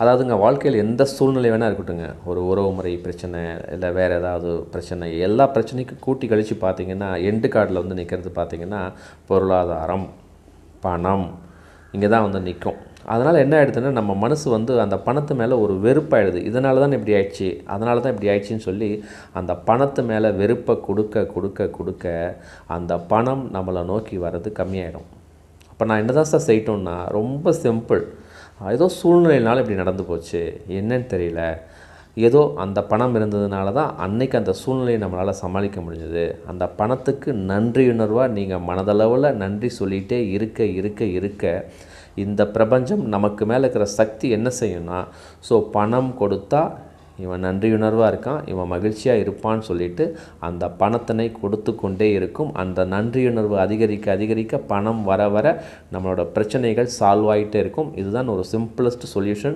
அதாவதுங்க வாழ்க்கையில் எந்த சூழ்நிலை வேணால் இருக்கட்டுங்க, ஒரு உறவு முறை பிரச்சனை இல்லை வேறு ஏதாவது பிரச்சனை, எல்லா பிரச்சனைக்கும் கூட்டி கழித்து பார்த்திங்கன்னா எண்டு கார்டில் வந்து நிற்கிறது பார்த்திங்கன்னா பொருளாதாரம், பணம் இங்கே தான் வந்து நிற்கும். அதனால் என்ன ஆகிடுதுன்னா நம்ம மனசு வந்து அந்த பணத்து மேலே ஒரு வெறுப்பாயிடுது. இதனால தான் இப்படி ஆயிடுச்சு, அதனால தான் இப்படி ஆயிடுச்சின்னு சொல்லி அந்த பணத்து மேலே வெறுப்பை கொடுக்க கொடுக்க கொடுக்க அந்த பணம் நம்மளை நோக்கி வர்றது கம்மியாயிடும். அப்போ நான் என்ன தான் சார் செய்யட்டோம்னா, ரொம்ப சிம்பிள். ஏதோ சூழ்நிலையினால இப்படி நடந்து போச்சு, என்னன்னு தெரியல, ஏதோ அந்த பணம் இருந்ததுனால தான் அன்னைக்கு அந்த சூழ்நிலையை நம்மளால் சமாளிக்க முடிஞ்சது. அந்த பணத்துக்கு நன்றியுணர்வாக நீங்கள் மனதளவில் நன்றி சொல்லிகிட்டே இருக்க இருக்க இருக்க இந்த பிரபஞ்சம் நமக்கு மேலே இருக்கிற சக்தி என்ன செய்யும்னா, ஸோ பணம் கொடுத்தா இவன் நன்றியுணர்வாக இருக்கான், இவன் மகிழ்ச்சியாக இருப்பான்னு சொல்லிட்டு அந்த பணத்தினை கொடுத்து கொண்டே இருக்கும். அந்த நன்றியுணர்வு அதிகரிக்க அதிகரிக்க பணம் வர வர நம்மளோட பிரச்சனைகள் சால்வ் ஆகிட்டே இருக்கும். இதுதான் ஒரு சிம்பிளஸ்ட் சொல்யூஷன்.